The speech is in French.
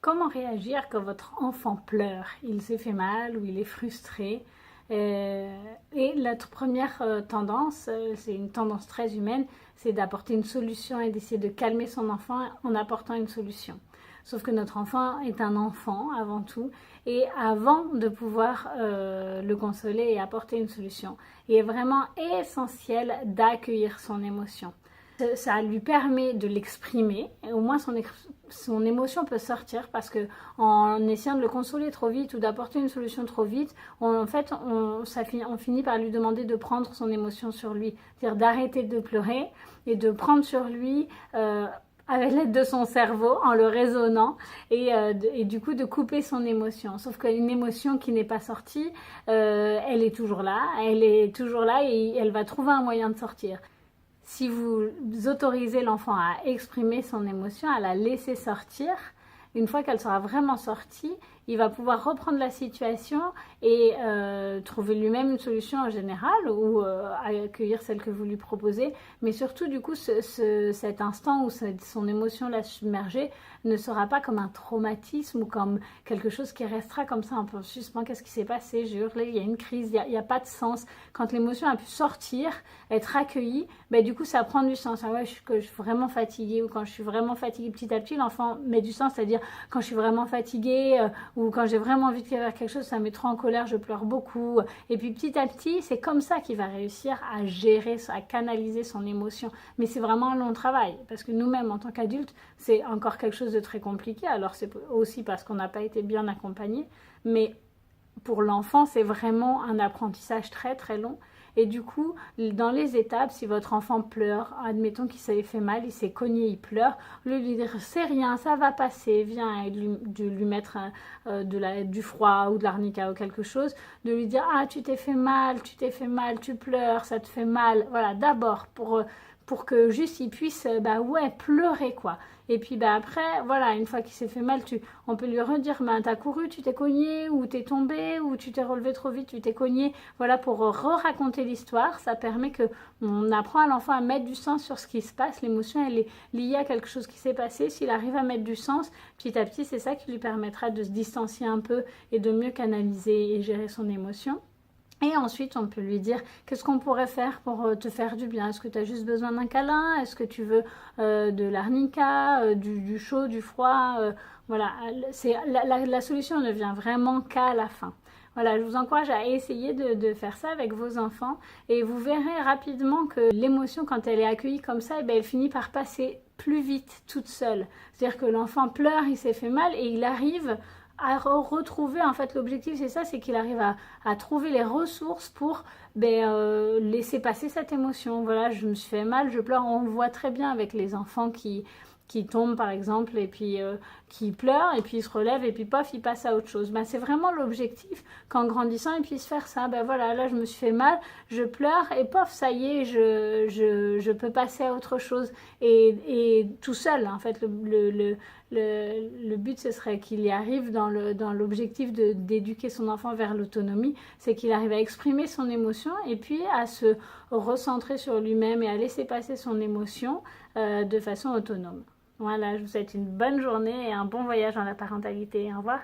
Comment réagir quand votre enfant pleure? Il s'est fait mal ou il est frustré? Et la première tendance, c'est une tendance très humaine, c'est d'apporter une solution et d'essayer de calmer son enfant en apportant une solution. Sauf que notre enfant est un enfant avant tout, et avant de pouvoir le consoler et apporter une solution, il est vraiment essentiel d'accueillir son émotion. Ça lui permet de l'exprimer, et au moins son émotion peut sortir, parce que en essayant de le consoler trop vite ou d'apporter une solution trop vite, en fait on finit par lui demander de prendre son émotion sur lui, c'est-à-dire d'arrêter de pleurer et de prendre sur lui avec l'aide de son cerveau, en le raisonnant, et du coup de couper son émotion. Sauf qu'une émotion qui n'est pas sortie, elle est toujours là et elle va trouver un moyen de sortir. Si vous autorisez l'enfant à exprimer son émotion, à la laisser sortir, une fois qu'elle sera vraiment sortie, il va pouvoir reprendre la situation et trouver lui-même une solution en général, ou accueillir celle que vous lui proposez. Mais surtout, du coup, cet instant où son émotion l'a submergé ne sera pas comme un traumatisme ou comme quelque chose qui restera comme ça un peu en suspens. Qu'est-ce qui s'est passé? J'ai hurlé, il y a une crise, il n'y a pas de sens. Quand l'émotion a pu sortir, être accueillie, ben, du coup, ça prend du sens. Ah ouais, je suis vraiment fatiguée, ou quand je suis vraiment fatiguée, petit à petit, l'enfant met du sens, c'est-à-dire quand je suis vraiment fatiguée ou quand j'ai vraiment envie de faire quelque chose, ça me met trop en colère, je pleure beaucoup. Et puis petit à petit, c'est comme ça qu'il va réussir à gérer, à canaliser son émotion. Mais c'est vraiment un long travail, parce que nous-mêmes, en tant qu'adultes, c'est encore quelque chose de très compliqué. Alors c'est aussi parce qu'on n'a pas été bien accompagnés, mais pour l'enfant, c'est vraiment un apprentissage très très long. Et du coup, dans les étapes, si votre enfant pleure, admettons qu'il s'est fait mal, il s'est cogné, il pleure, au lieu de lui dire c'est rien, ça va passer, viens, et de lui mettre du froid ou de l'arnica ou quelque chose, de lui dire ah tu t'es fait mal, tu pleures, ça te fait mal. Voilà, d'abord pour que juste il puisse bah ouais pleurer quoi. Et puis bah après voilà, une fois qu'il s'est fait mal, on peut lui redire bah t'as couru, tu t'es cogné, ou t'es tombé, ou tu t'es relevé trop vite, tu t'es cogné. Voilà, pour re-raconter l'histoire, ça permet que on apprend à l'enfant à mettre du sens sur ce qui se passe. L'émotion elle est liée à quelque chose qui s'est passé. S'il arrive à mettre du sens, petit à petit c'est ça qui lui permettra de se distancier un peu et de mieux canaliser et gérer son émotion. Et ensuite, on peut lui dire qu'est-ce qu'on pourrait faire pour te faire du bien. Est-ce que tu as juste besoin d'un câlin? Est-ce que tu veux de l'arnica, du chaud, du froid? Voilà, la solution ne vient vraiment qu'à la fin. Voilà, je vous encourage à essayer de faire ça avec vos enfants, et vous verrez rapidement que l'émotion, quand elle est accueillie comme ça, eh bien, elle finit par passer plus vite toute seule. C'est-à-dire que l'enfant pleure, il s'est fait mal et il arrive à retrouver, en fait l'objectif c'est ça, c'est qu'il arrive à trouver les ressources pour laisser passer cette émotion. Voilà, je me suis fait mal, je pleure. On le voit très bien avec les enfants qui tombent par exemple, et puis qui pleurent, et puis ils se relèvent, et puis pof, ils passent à autre chose. Ben, c'est vraiment l'objectif qu'en grandissant ils puissent faire ça. Ben voilà, là je me suis fait mal, je pleure, et pof, ça y est, je peux passer à autre chose. Et tout seul, en fait, le but ce serait qu'il y arrive dans l'objectif d'éduquer son enfant vers l'autonomie, c'est qu'il arrive à exprimer son émotion et puis à se recentrer sur lui-même et à laisser passer son émotion de façon autonome. Voilà, je vous souhaite une bonne journée et un bon voyage dans la parentalité. Au revoir.